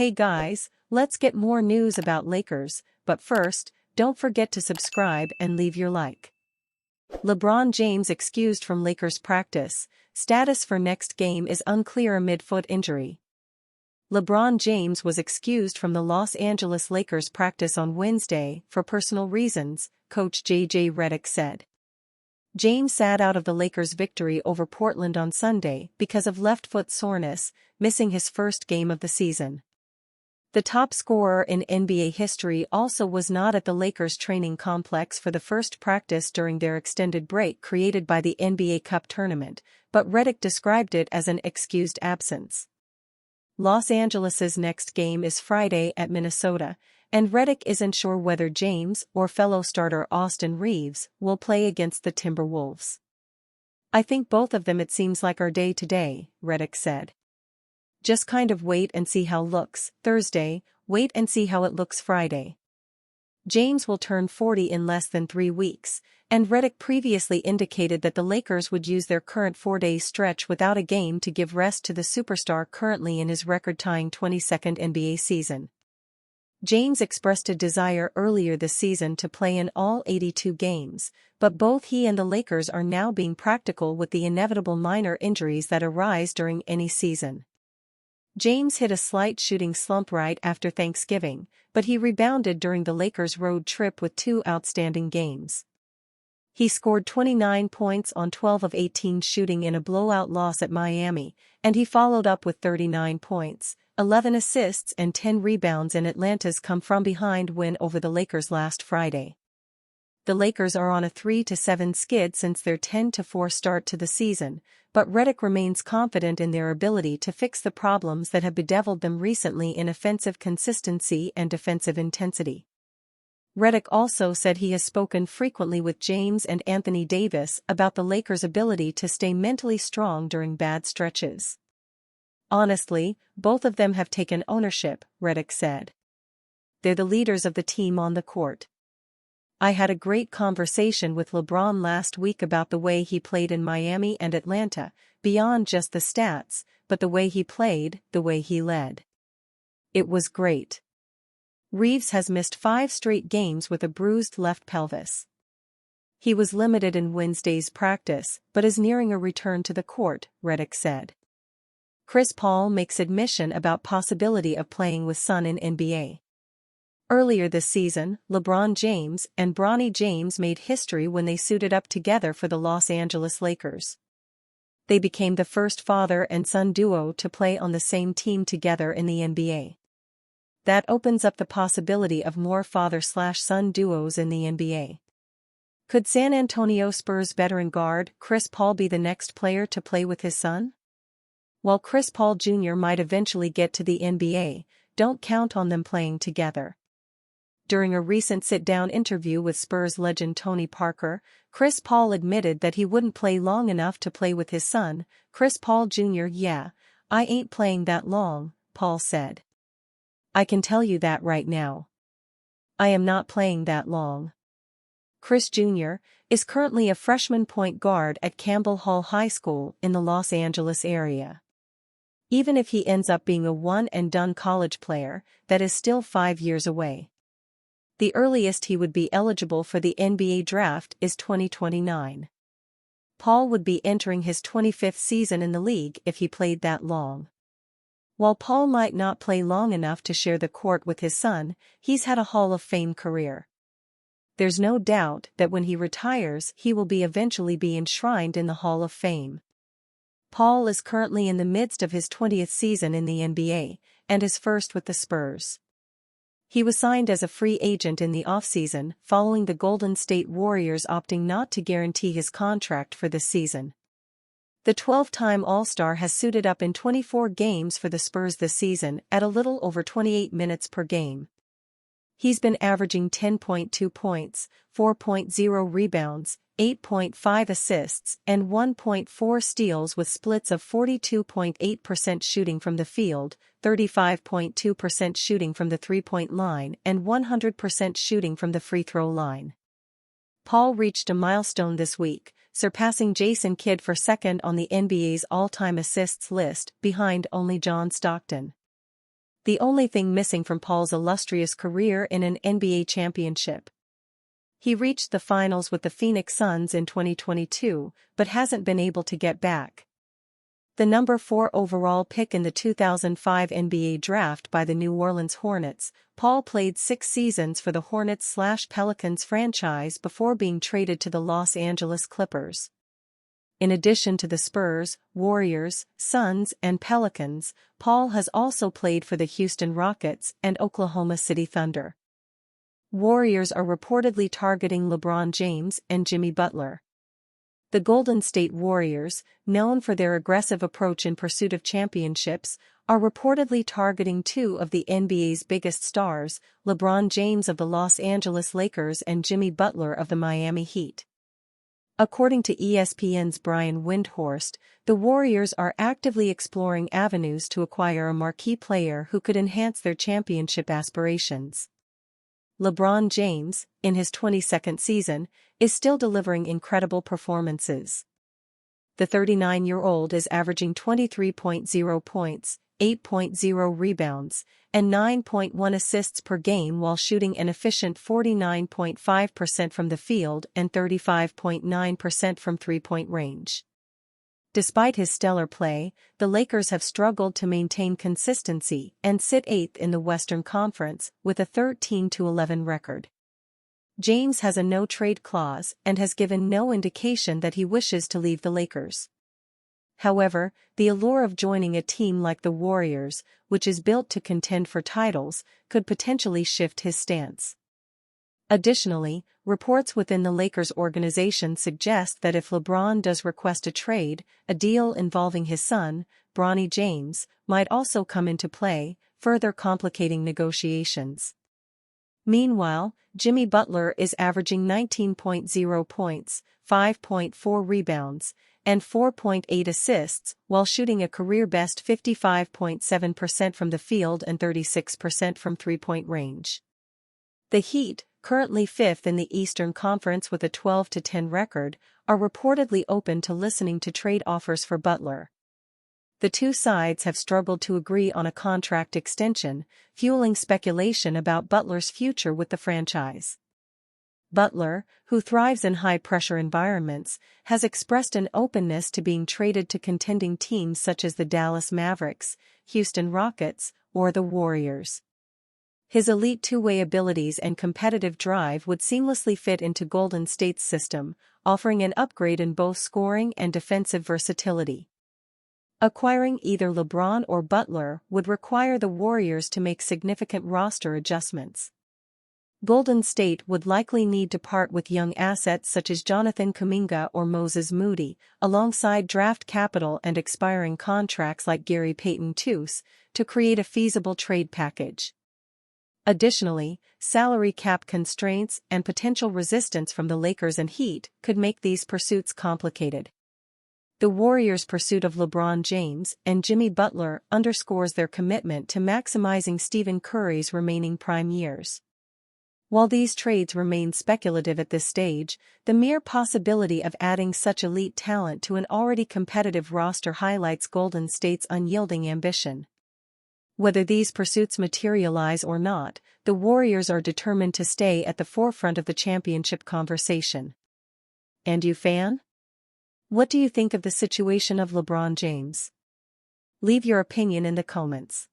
Hey guys, let's get more news about Lakers, but first, don't forget to subscribe and leave your like. LeBron James excused from Lakers practice, status for next game is unclear amid foot injury. LeBron James was excused from the Los Angeles Lakers practice on Wednesday for personal reasons, coach J.J. Redick said. James sat out of the Lakers' victory over Portland on Sunday because of left foot soreness, missing his first game of the season. The top scorer in NBA history also was not at the Lakers' training complex for the first practice during their extended break created by the NBA Cup tournament, but Redick described it as an excused absence. Los Angeles's next game is Friday at Minnesota, and Redick isn't sure whether James or fellow starter Austin Reeves will play against the Timberwolves. I think both of them it seems like our day today, Redick said. Just kind of wait and see how looks Thursday, wait and see how it looks Friday. James will turn 40 in less than 3 weeks, and Redick previously indicated that the Lakers would use their current 4-day stretch without a game to give rest to the superstar currently in his record-tying 22nd NBA season. James expressed a desire earlier this season to play in all 82 games, but both he and the Lakers are now being practical with the inevitable minor injuries that arise during any season. James hit a slight shooting slump right after Thanksgiving, but he rebounded during the Lakers' road trip with 2 outstanding games. He scored 29 points on 12 of 18 shooting in a blowout loss at Miami, and he followed up with 39 points, 11 assists and 10 rebounds in Atlanta's come-from-behind win over the Lakers last Friday. The Lakers are on a 3-7 skid since their 10-4 start to the season, but Redick remains confident in their ability to fix the problems that have bedeviled them recently in offensive consistency and defensive intensity. Redick also said he has spoken frequently with James and Anthony Davis about the Lakers' ability to stay mentally strong during bad stretches. Honestly, both of them have taken ownership, Redick said. They're the leaders of the team on the court. I had a great conversation with LeBron last week about the way he played in Miami and Atlanta, beyond just the stats, but the way he played, the way he led. It was great. Reeves has missed 5 straight games with a bruised left pelvis. He was limited in Wednesday's practice, but is nearing a return to the court, Redick said. Chris Paul makes admission about possibility of playing with Son in NBA. Earlier this season, LeBron James and Bronny James made history when they suited up together for the Los Angeles Lakers. They became the first father and son duo to play on the same team together in the NBA. That opens up the possibility of more father-slash-son duos in the NBA. Could San Antonio Spurs veteran guard Chris Paul be the next player to play with his son? While Chris Paul Jr. might eventually get to the NBA, don't count on them playing together. During a recent sit-down interview with Spurs legend Tony Parker, Chris Paul admitted that he wouldn't play long enough to play with his son, Chris Paul Jr. "Yeah, I ain't playing that long," Paul said. "I can tell you that right now. I am not playing that long." Chris Jr. is currently a freshman point guard at Campbell Hall High School in the Los Angeles area. Even if he ends up being a one-and-done college player, that is still 5 years away. The earliest he would be eligible for the NBA draft is 2029. Paul would be entering his 25th season in the league if he played that long. While Paul might not play long enough to share the court with his son, he's had a Hall of Fame career. There's no doubt that when he retires he will eventually be enshrined in the Hall of Fame. Paul is currently in the midst of his 20th season in the NBA, and his first with the Spurs. He was signed as a free agent in the offseason following the Golden State Warriors opting not to guarantee his contract for this season. The 12-time All-Star has suited up in 24 games for the Spurs this season at a little over 28 minutes per game. He's been averaging 10.2 points, 4.0 rebounds, 8.5 assists, and 1.4 steals with splits of 42.8% shooting from the field, 35.2% shooting from the three-point line, and 100% shooting from the free throw line. Paul reached a milestone this week, surpassing Jason Kidd for second on the NBA's all-time assists list, behind only John Stockton. the only thing missing from Paul's illustrious career in an NBA championship. He reached the finals with the Phoenix Suns in 2022, but hasn't been able to get back. The number 4 overall pick in the 2005 NBA draft by the New Orleans Hornets, Paul played 6 seasons for the Hornets/Pelicans franchise before being traded to the Los Angeles Clippers. In addition to the Spurs, Warriors, Suns, and Pelicans, Paul has also played for the Houston Rockets and Oklahoma City Thunder. Warriors are reportedly targeting LeBron James and Jimmy Butler. The Golden State Warriors, known for their aggressive approach in pursuit of championships, are reportedly targeting 2 of the NBA's biggest stars, LeBron James of the Los Angeles Lakers and Jimmy Butler of the Miami Heat. According to ESPN's Brian Windhorst, the Warriors are actively exploring avenues to acquire a marquee player who could enhance their championship aspirations. LeBron James, in his 22nd season, is still delivering incredible performances. The 39-year-old is averaging 23.0 points, 8.0 rebounds, and 9.1 assists per game while shooting an efficient 49.5% from the field and 35.9% from three-point range. Despite his stellar play, the Lakers have struggled to maintain consistency and sit 8th in the Western Conference with a 13-11 record. James has a no-trade clause and has given no indication that he wishes to leave the Lakers. However, the allure of joining a team like the Warriors, which is built to contend for titles, could potentially shift his stance. Additionally, reports within the Lakers organization suggest that if LeBron does request a trade, a deal involving his son, Bronny James, might also come into play, further complicating negotiations. Meanwhile, Jimmy Butler is averaging 19.0 points, 5.4 rebounds, and 4.8 assists while shooting a career-best 55.7% from the field and 36% from three-point range. The Heat, currently 5th in the Eastern Conference with a 12-10 record, are reportedly open to listening to trade offers for Butler. The two sides have struggled to agree on a contract extension, fueling speculation about Butler's future with the franchise. Butler, who thrives in high-pressure environments, has expressed an openness to being traded to contending teams such as the Dallas Mavericks, Houston Rockets, or the Warriors. His elite two-way abilities and competitive drive would seamlessly fit into Golden State's system, offering an upgrade in both scoring and defensive versatility. Acquiring either LeBron or Butler would require the Warriors to make significant roster adjustments. Golden State would likely need to part with young assets such as Jonathan Kuminga or Moses Moody, alongside draft capital and expiring contracts like Gary Payton II, to create a feasible trade package. Additionally, salary cap constraints and potential resistance from the Lakers and Heat could make these pursuits complicated. The Warriors' pursuit of LeBron James and Jimmy Butler underscores their commitment to maximizing Stephen Curry's remaining prime years. While these trades remain speculative at this stage, the mere possibility of adding such elite talent to an already competitive roster highlights Golden State's unyielding ambition. Whether these pursuits materialize or not, the Warriors are determined to stay at the forefront of the championship conversation. And you, fan? What do you think of the situation of LeBron James? Leave your opinion in the comments.